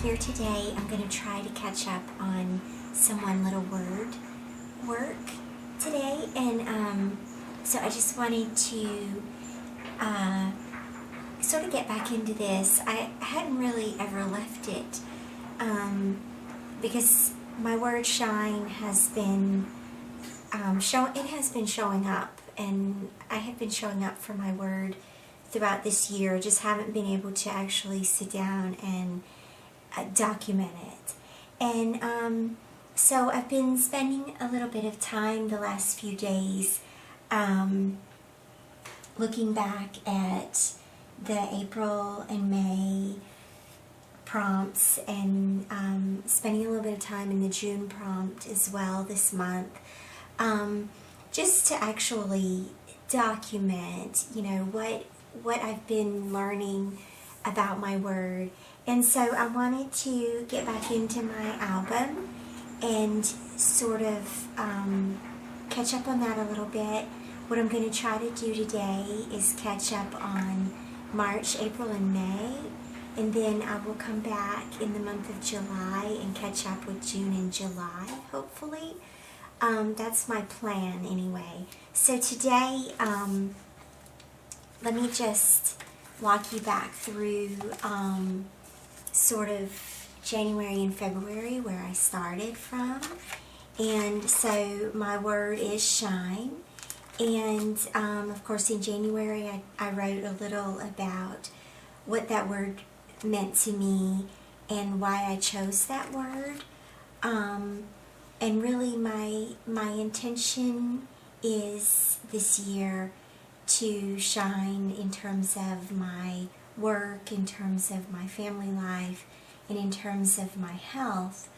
here today. I'm going to try to catch up on some one little word work today, and so I just wanted to sort of get back into this. I hadn't really ever left it because my word shine has been showing up, and I have been showing up for my word throughout this year. Just haven't been able to actually sit down and document it. And so I've been spending a little bit of time the last few days looking back at the April and May prompts, and spending a little bit of time in the June prompt as well this month, just to actually document, what I've been learning about my word. And so I wanted to get back into my album and sort of catch up on that a little bit. What I'm going to try to do today is catch up on March, April, and May, and then I will come back in the month of July and catch up with June and July, hopefully. That's my plan anyway. So today, let me just walk you back through sort of January and February, where I started from. And so my word is shine. And of course in January I wrote a little about what that word meant to me and why I chose that word. And really my intention is this year to shine in terms of my work, in terms of my family life, and in terms of my health,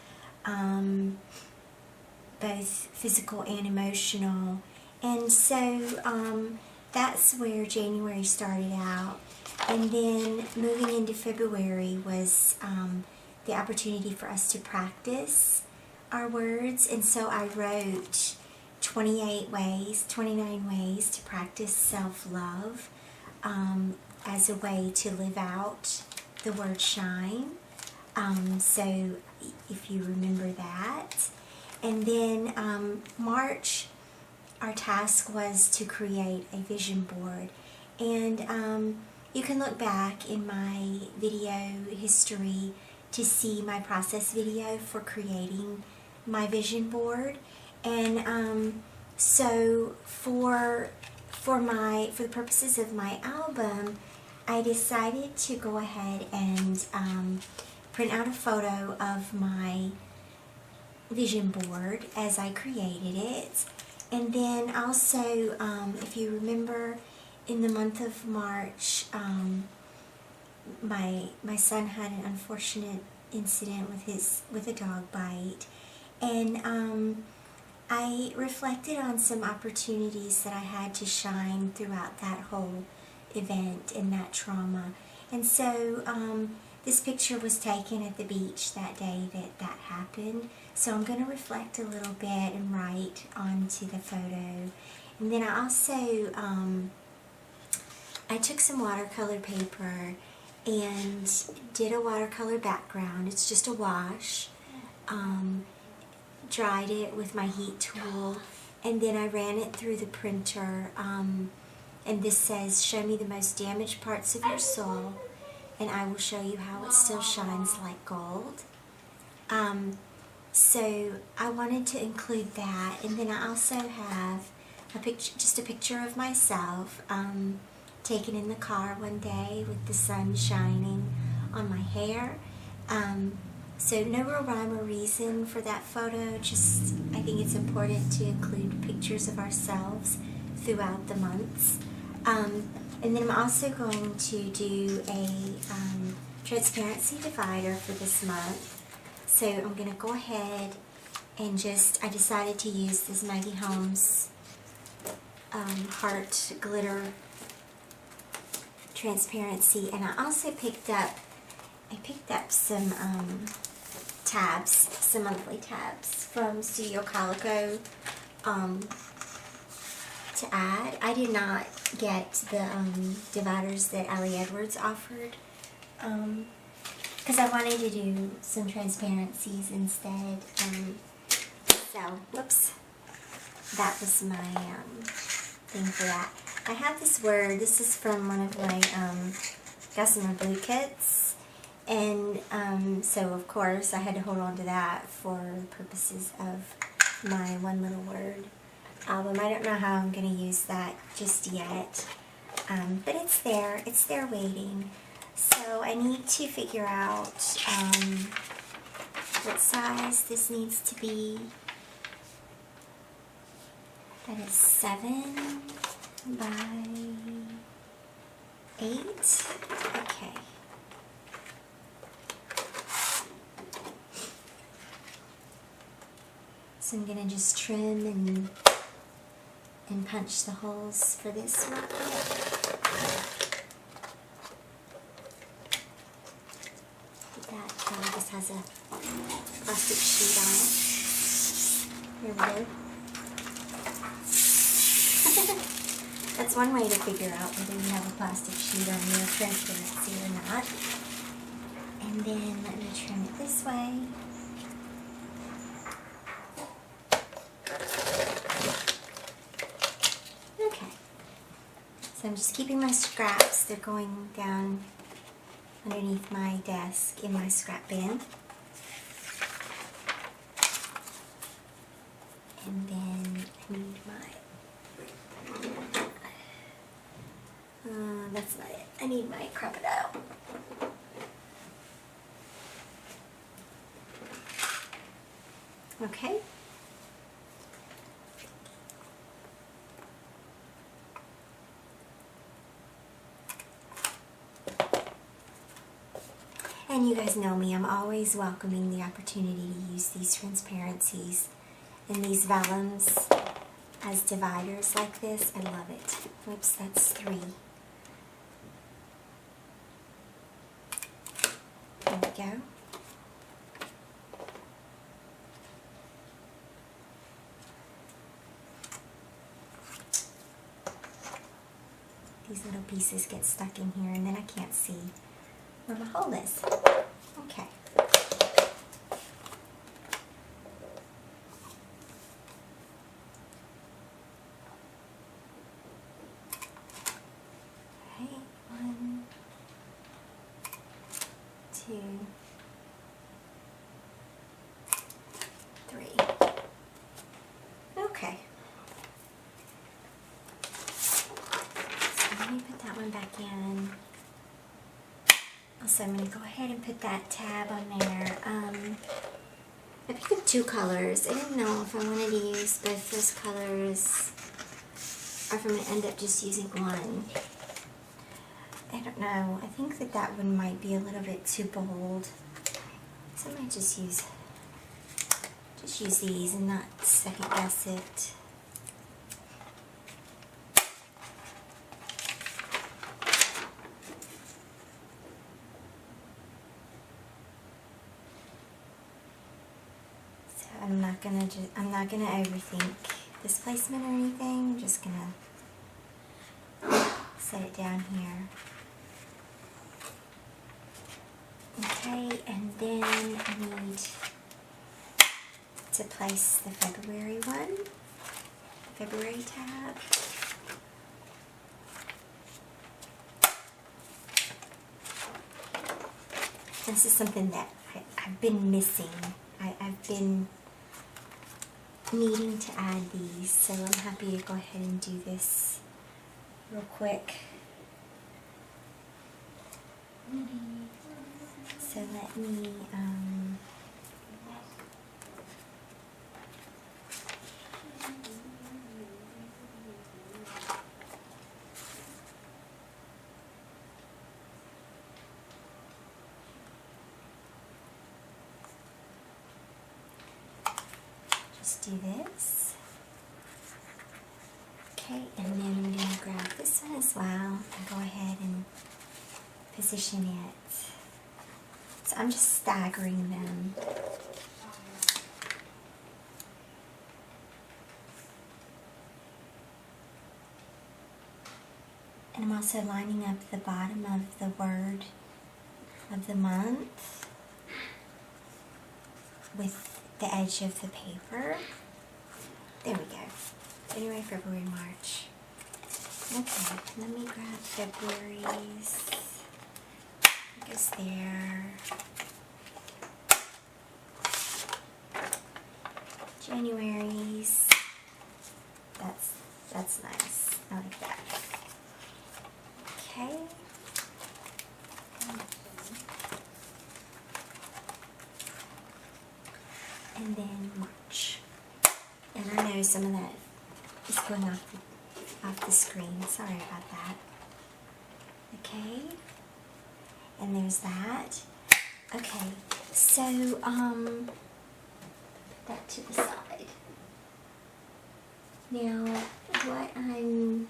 both physical and emotional. And so that's where January started out. And then moving into February was the opportunity for us to practice our words. And so I wrote 29 ways to practice self-love as a way to live out the word shine. So if you remember that. And then March, our task was to create a vision board. And you can look back in my video history to see my process video for creating my vision board. And so for the purposes of my album, I decided to go ahead and print out a photo of my vision board as I created it. And then also, if you remember, in the month of March, my son had an unfortunate incident with a dog bite, and I reflected on some opportunities that I had to shine throughout that whole event and that trauma. And so this picture was taken at the beach that day that happened. So I'm going to reflect a little bit and write onto the photo. And then I also, I took some watercolor paper and did a watercolor background. It's just a wash. Dried it with my heat tool, and then I ran it through the printer. And this says, "Show me the most damaged parts of your soul, and I will show you how it still shines like gold." So I wanted to include that, and then I also have just a picture of myself taken in the car one day with the sun shining on my hair. So no real rhyme or reason for that photo, just I think it's important to include pictures of ourselves throughout the months. And then I'm also going to do a transparency divider for this month. So I'm going to go ahead and I decided to use this Maggie Holmes heart glitter transparency, and I also picked up some tabs, some monthly tabs from Studio Calico to add. I did not get the dividers that Ali Edwards offered because I wanted to do some transparencies instead. So, whoops, that was my thing for that. I have this word. This is from one of my Gossamer Blue kits, and so of course I had to hold on to that for the purposes of my One Little Word album. I don't know how I'm going to use that just yet, but it's there waiting. So I need to figure out what size this needs to be. That is 7 by 8. Okay. So I'm gonna just trim and punch the holes for this one. That this has a plastic sheet on it. Here we go. That's one way to figure out whether you have a plastic sheet on your transparency or not. And then let me trim it this way. Okay. So I'm just keeping my scraps. They're going down underneath my desk in my scrap bin. And then I need my... that's not it. I need my crocodile. Okay. And you guys know me, I'm always welcoming the opportunity to use these transparencies and these vellums as dividers like this. I love it. Whoops, that's 3. There we go. These little pieces get stuck in here and then I can't see where my hole is. Okay. Okay, 1, 2, 3. Okay. So let me put that one back in. Also, I'm going to go ahead and put that tab on there. I picked up 2 colors. I didn't know if I wanted to use both those colors or if I'm going to end up just using one. I don't know. I think that one might be a little bit too bold. So I might just use these and not second guess it. I'm not gonna overthink this placement or anything. I'm just gonna set it down here. Okay, and then I need to place the February one, February tab. This is something that I've been missing. I've been needing to add these, so I'm happy to go ahead and do this real quick. So let me just do this. Okay, and then I'm going to grab this one as well and go ahead and position it. So I'm just staggering them. And I'm also lining up the bottom of the word of the month with the edge of the paper. There we go. January, February, March. Okay, let me grab February's. I guess there. January's. That's nice. I like that. Okay. And then March. And I know some of that is going off the screen. Sorry about that. Okay. And there's that. Okay. So, put that to the side. Now, what I'm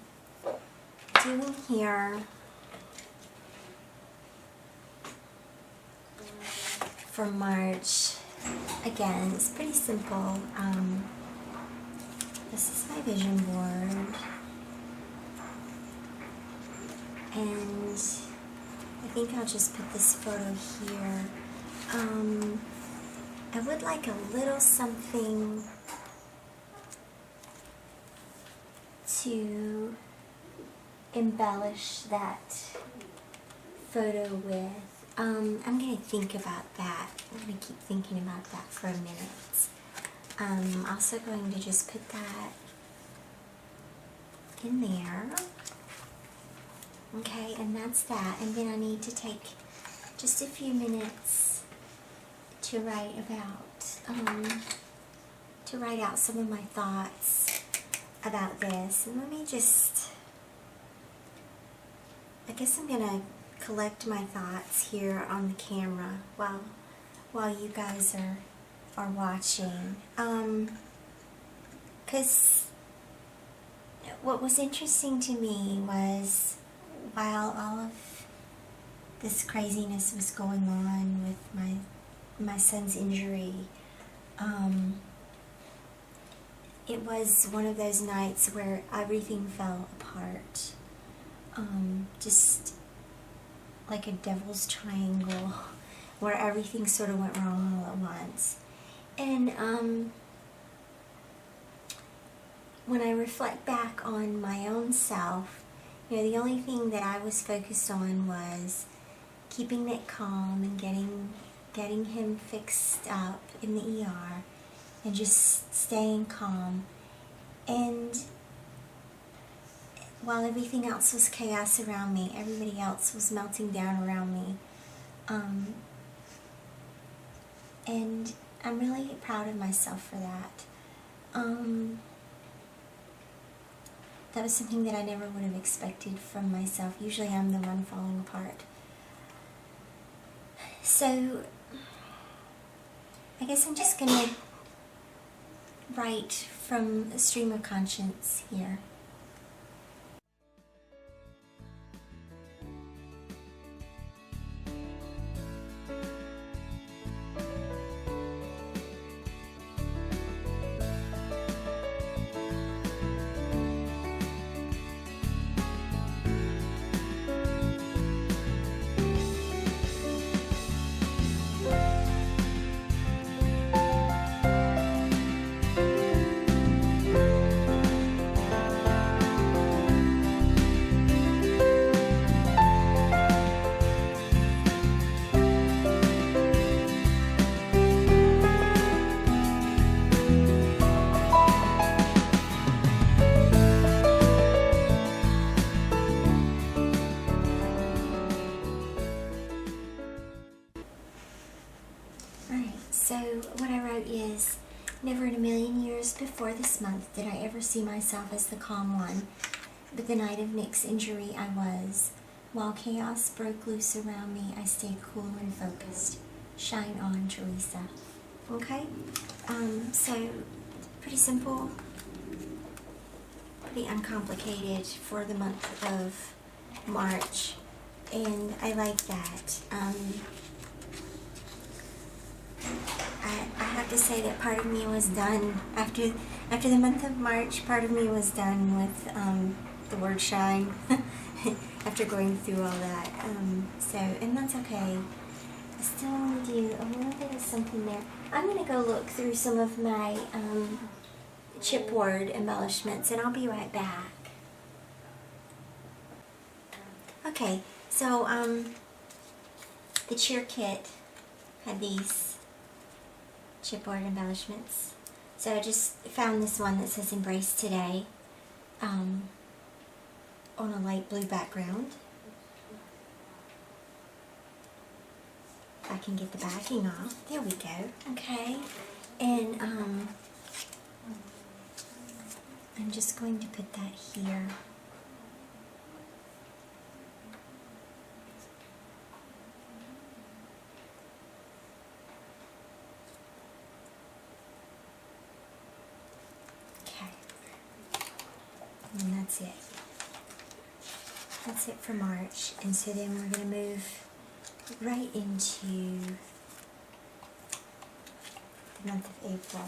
doing here for March, again, it's pretty simple. This is my vision board, and I think I'll just put this photo here. I would like a little something to embellish that photo with. I'm going to think about that. I'm going to keep thinking about that for a minute. I'm also going to just put that in there. Okay, and that's that. And then I need to take just a few minutes to write out some of my thoughts about this. And let me just, I guess I'm gonna collect my thoughts here on the camera while you guys are watching. 'Cause what was interesting to me was, while all of this craziness was going on with my son's injury, it was one of those nights where everything fell apart. Just like a devil's triangle, where everything sort of went wrong all at once. And when I reflect back on my own self, you know, the only thing that I was focused on was keeping it calm and getting him fixed up in the ER, and just staying calm. And while everything else was chaos around me, everybody else was melting down around me. And I'm really proud of myself for that. That was something that I never would have expected from myself. Usually I'm the one falling apart. So, I guess I'm just going to write from a stream of conscience here. So what I wrote is, never in a million years before this month did I ever see myself as the calm one, but the night of Nick's injury I was. While chaos broke loose around me, I stayed cool and focused. Shine on, Theresa. Okay? So, pretty simple, pretty uncomplicated for the month of March, and I like that. I have to say that part of me was done after the month of March. Part of me was done with the word shine after going through all that. And that's okay. I still want to do a little bit of something there. I'm going to go look through some of my chipboard embellishments, and I'll be right back. Okay, so the cheer kit had these chipboard embellishments. So I just found this one that says Embrace Today on a light blue background. If I can get the backing off. There we go. Okay. And I'm just going to put that here. And that's it. That's it for March. And so then we're going to move right into the month of April.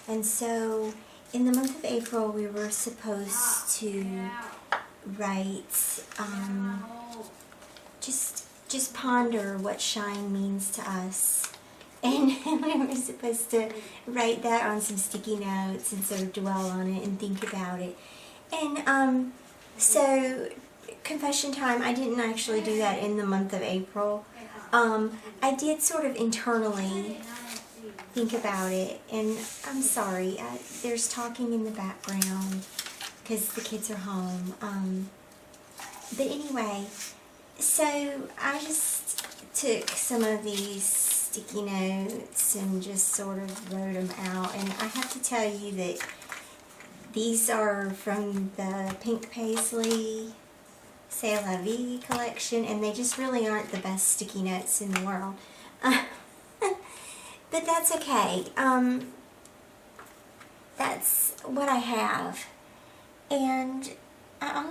And so in the month of April we were supposed to write, just ponder what shine means to us. And we were supposed to write that on some sticky notes and sort of dwell on it and think about it. And so, confession time, I didn't actually do that in the month of April. I did sort of internally think about it, and I'm sorry, there's talking in the background because the kids are home. But anyway, so I just took some of these sticky notes and just sort of wrote them out, and I have to tell you that these are from the Pink Paisley C'est La Vie collection, and they just really aren't the best sticky notes in the world. But that's okay. That's what I have. And I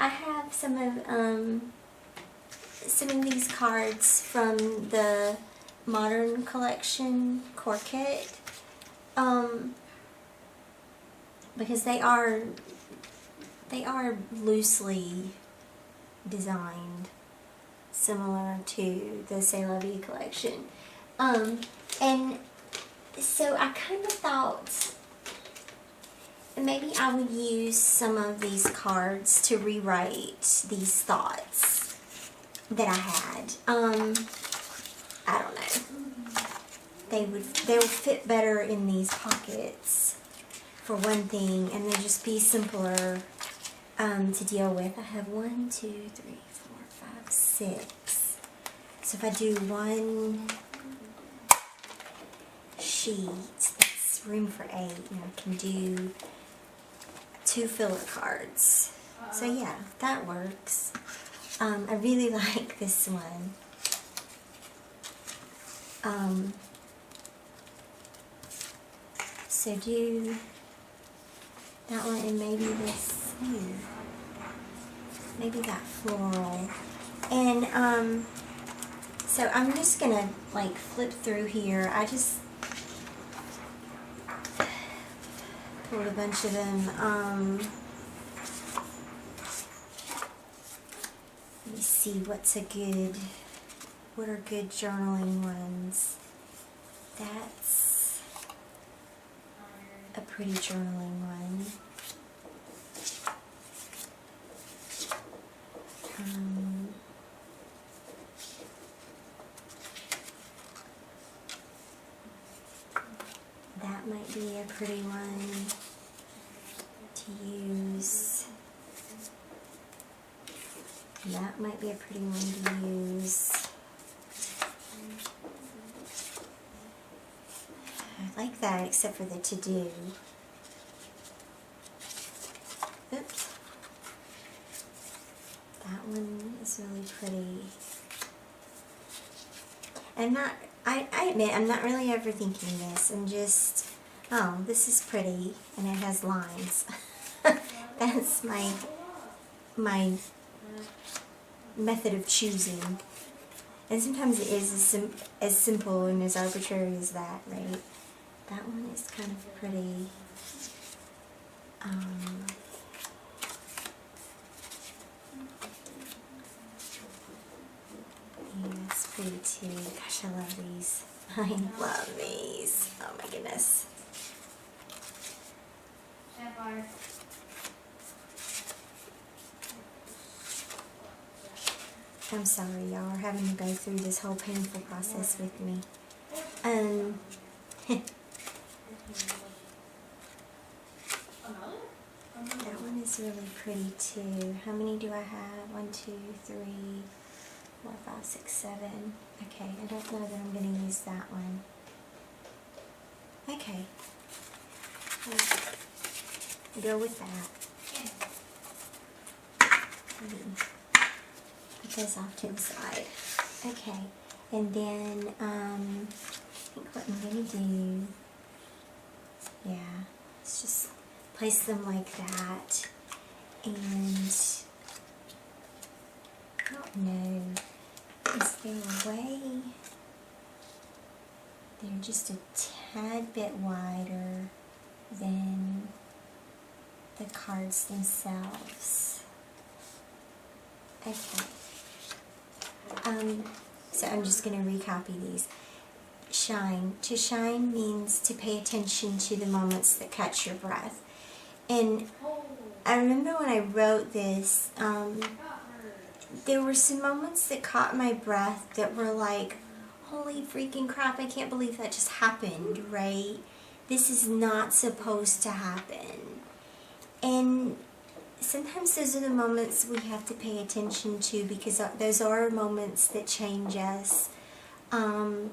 have some of these cards from the Modern Collection core kit. Because they are loosely designed, similar to the C'est La Vie collection. And so I kind of thought maybe I would use some of these cards to rewrite these thoughts that I had. I don't know. They would fit better in these pockets, for one thing, and they'd just be simpler to deal with. I have 1, 2, 3, 4, 5, 6. So if I do one sheet, that's room for 8, and I can do 2 filler cards. So yeah, that works. I really like this one. So do that one, and maybe this, maybe that floral. And so I'm just gonna like flip through here. I just pulled a bunch of them. Let me see what are good journaling ones. That's a pretty journaling one. That might be a pretty one to use. That might be a pretty one to use. I like that, except for the to-do. Oops. That one is really pretty. And I admit, I'm not really overthinking this. I'm just, oh, this is pretty, and it has lines. That's my method of choosing. And sometimes it is as simple and as arbitrary as that, right? That one is kind of pretty. Yeah, it's pretty too. Gosh, I love these. I love these. Oh my goodness. I'm sorry, y'all are having to go through this whole painful process with me. That one is really pretty too. How many do I have? 1, 2, 3, 4, 5, 6, 7. Okay, I don't know that I'm going to use that one. Okay. I'll go with that. Put those off to the side. Okay, and then I think what I'm going to do, yeah, let's just place them like that. And I don't know, is there a way they're just a tad bit wider than the cards themselves? Okay. So I'm just going to recopy these. Shine. To shine means to pay attention to the moments that catch your breath. And I remember when I wrote this, there were some moments that caught my breath that were like, holy freaking crap, I can't believe that just happened, right? This is not supposed to happen. And sometimes those are the moments we have to pay attention to, because those are moments that change us. And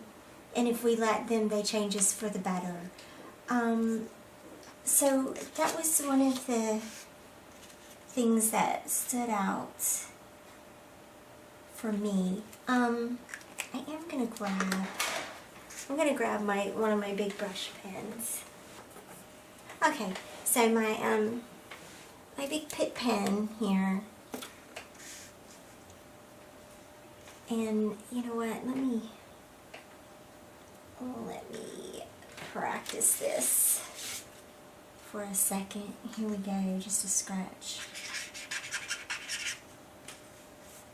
if we let them, they change us for the better. So that was one of the things that stood out for me. I'm gonna grab one of my big brush pens. Okay, so my big Pitt pen here. And you know what? Let me practice this for a second. Here we go, just a scratch.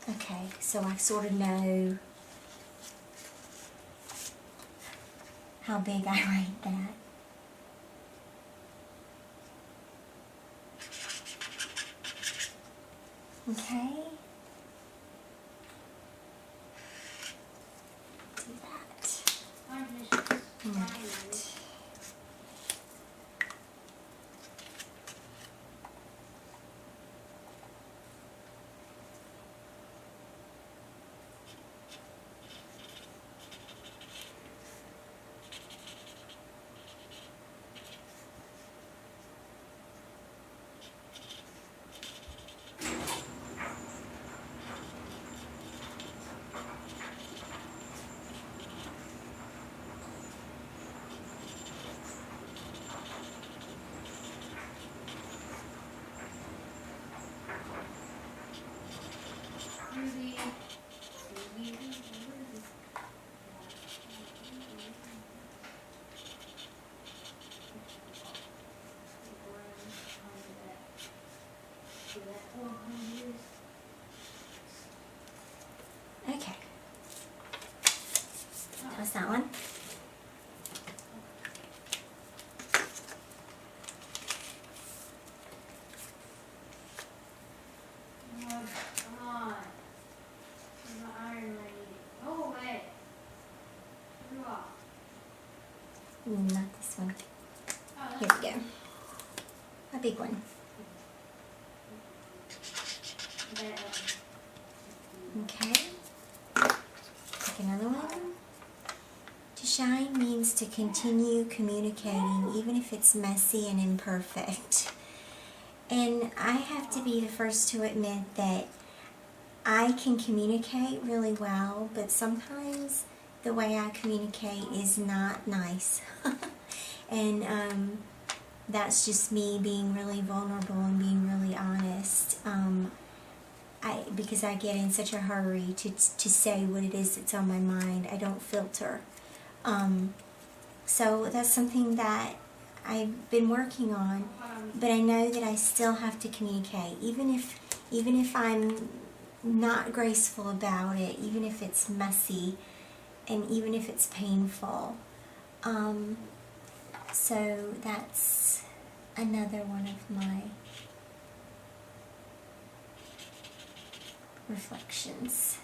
Okay, so I sort of know how big I write that. Okay. Do that. Right. Okay. That was that one. Not this one. Here we go. A big one. Okay. Take another one. To shine means to continue communicating, even if it's messy and imperfect. And I have to be the first to admit that I can communicate really well, but sometimes the way I communicate is not nice. And that's just me being really vulnerable and being really honest. Because I get in such a hurry to say what it is that's on my mind. I don't filter. So that's something that I've been working on, but I know that I still have to communicate, even if I'm not graceful about it, even if it's messy. and even if it's painful. So that's another one of my reflections.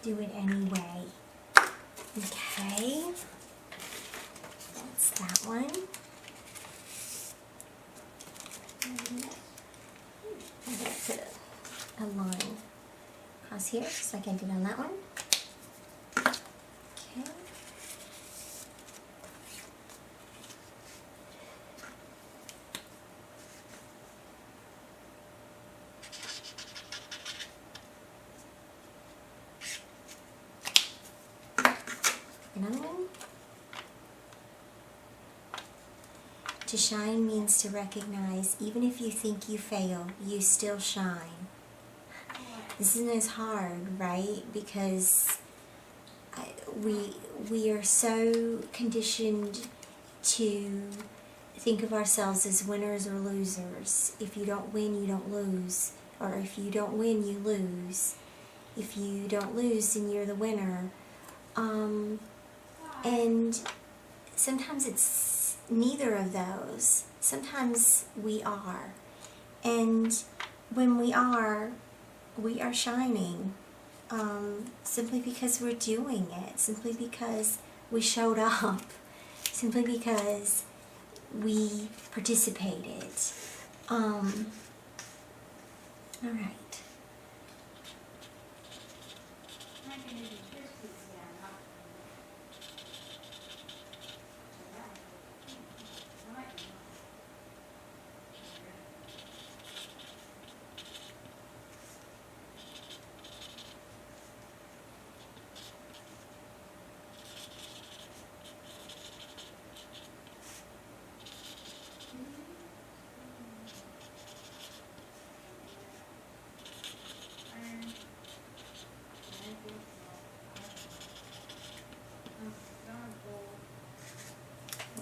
Do it anyway. Okay, that's that one. And I'm going to put a line across here, just like I did on that one. Okay. Another one. To shine means to recognize, even if you think you fail, you still shine. This isn't as hard, right? Because we are so conditioned to think of ourselves as winners or losers. If you don't win, you don't lose. Or if you don't win, you lose. If you don't lose, then you're the winner. And sometimes it's neither of those. Sometimes we are. And when we are shining. Simply because we're doing it. Simply because we showed up. Simply because we participated. All right.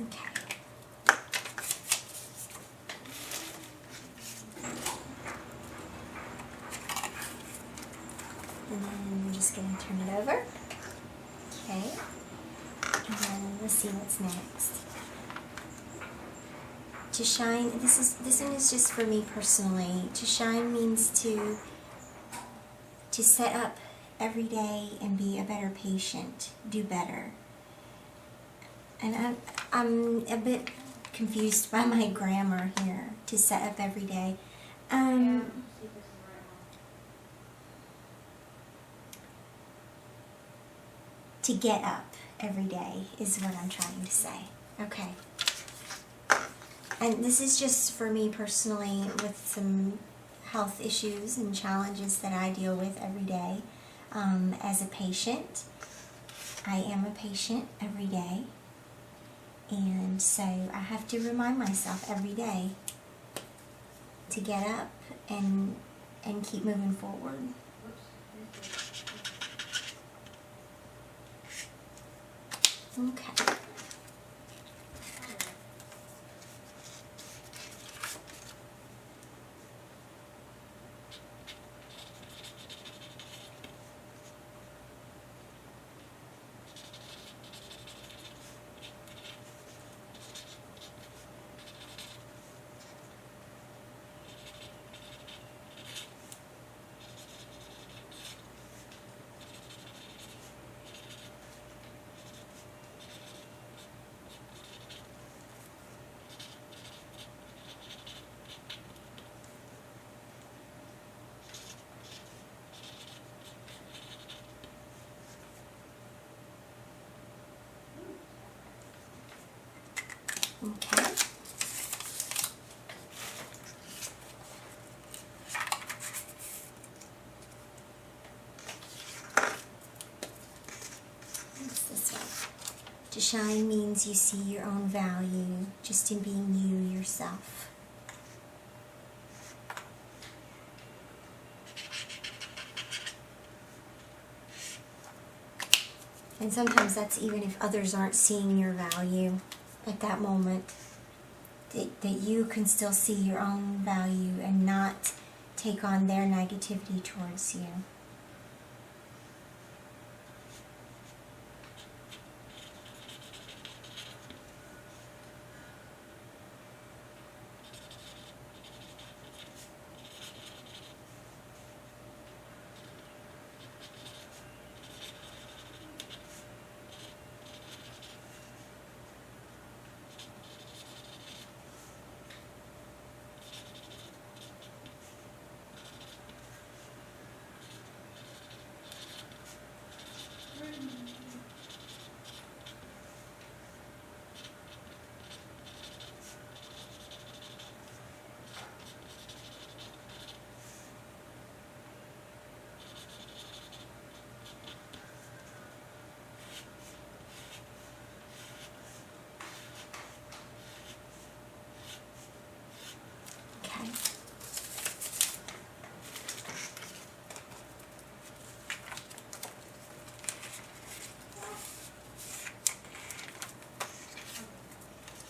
Okay. And then I'm just going to turn it over. Okay. And then let's see what's next. To shine, this one is just for me personally. To shine means to set up every day and be a better patient, do better. And I'm a bit confused by my grammar here, to set up every day. To get up every day is what I'm trying to say. Okay. And this is just for me personally with some health issues and challenges that I deal with every day as a patient. I am a patient every day. And so I have to remind myself every day to get up and keep moving forward. Okay. Okay. What's this one? To shine means you see your own value just in being you yourself. And sometimes that's even if others aren't seeing your value at that moment. That you can still see your own value and not take on their negativity towards you. Okay.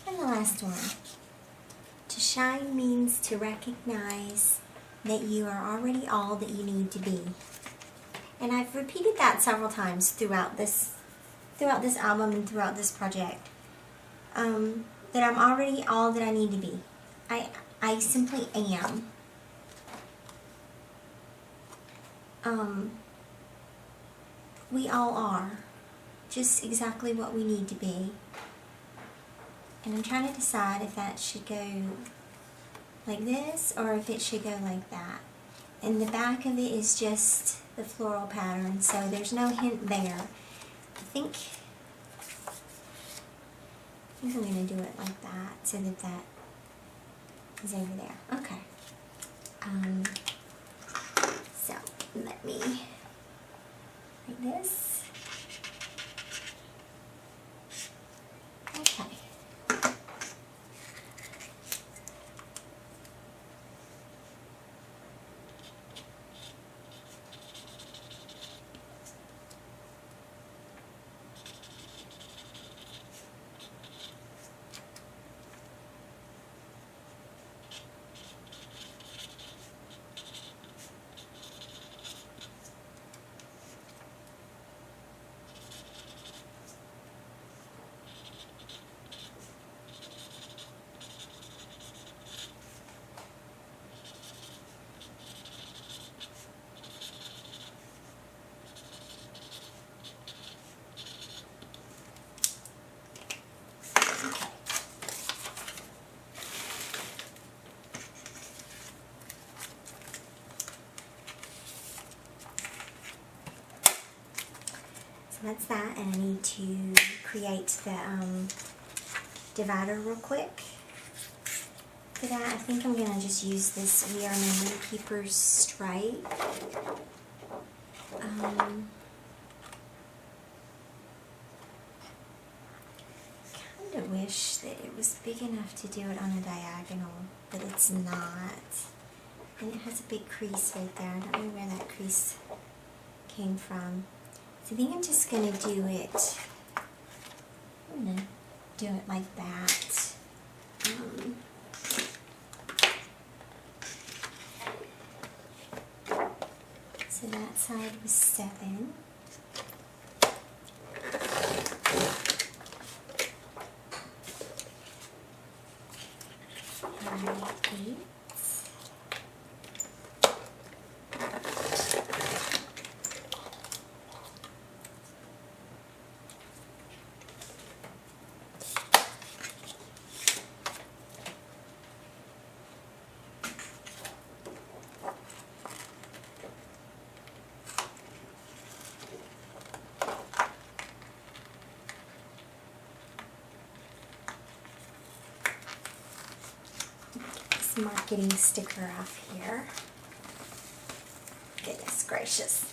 And the last one. To shine means to recognize that you are already all that you need to be. And I've repeated that several times throughout this album and throughout this project. That I'm already all that I need to be. I simply am. We all are. Just exactly what we need to be. And I'm trying to decide if that should go like this or if it should go like that. And the back of it is just the floral pattern, so there's no hint there. I think I'm going to do it like that so that that is over there. Okay. So let me, like this. Okay. So that's that, and I need to create the divider real quick. For that, I think I'm going to just use this We Are Memory Keepers stripe. Kind of wish that it was big enough to do it on a diagonal, but it's not. And it has a big crease right there. I don't know where that crease came from. So I think I'm just going to do it. I'm going to do it like that. So that side was 7. And 8. marketing sticker off here. Goodness gracious.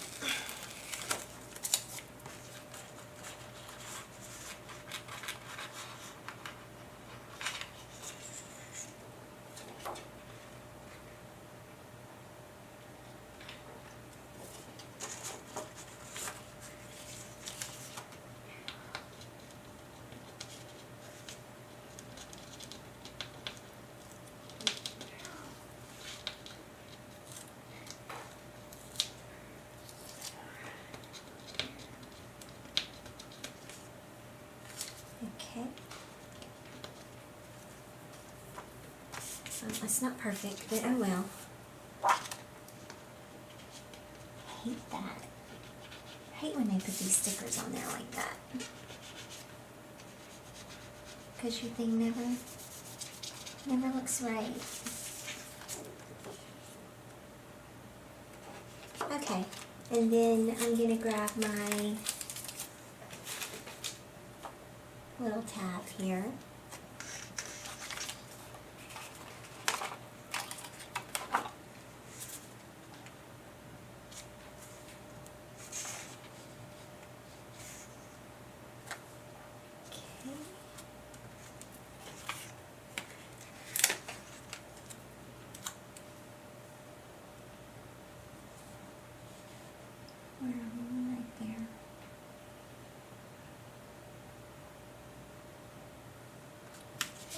Okay. It's not perfect, but oh well. I hate that. I hate when they put these stickers on there like that. Because your thing never looks right. Okay, and then I'm gonna grab my little tab here. Where are we? Right there.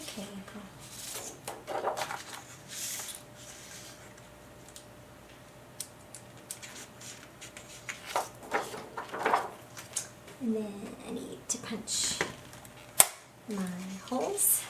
Okay, April. And then I need to punch my holes.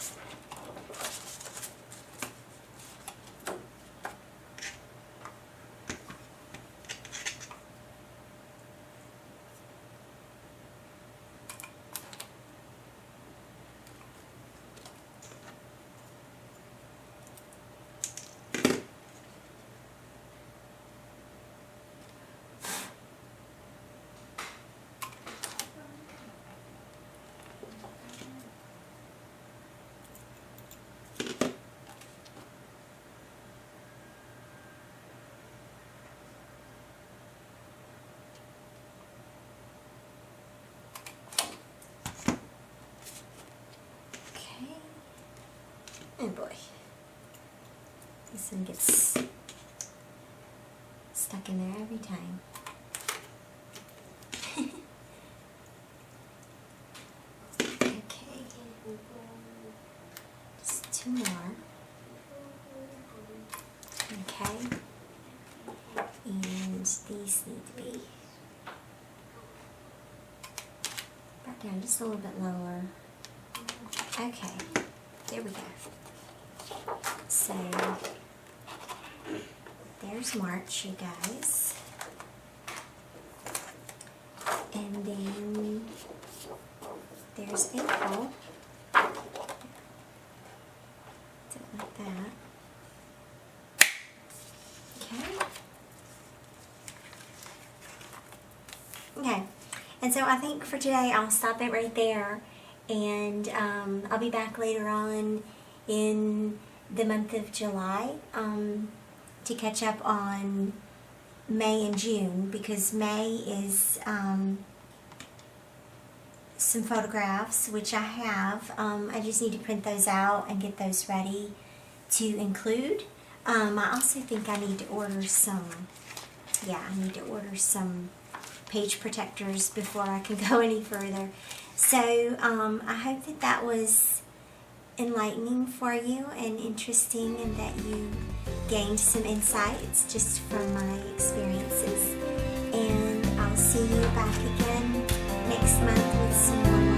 Oh boy, this one gets stuck in there every time. Okay, just two more. Okay, and these need to be brought down just a little bit lower. Okay, there we go. So, there's March, you guys. And then there's April. Something like that. Okay. Okay. And so I think for today I'll stop it right there. And I'll be back later on in the month of July to catch up on May and June, because May is some photographs, which I have. I just need to print those out and get those ready to include. I also think I need to order some, I need to order some page protectors before I can go any further. So I hope that that was enlightening for you and interesting, and that you gained some insights just from my experiences. And I'll see you back again next month with some more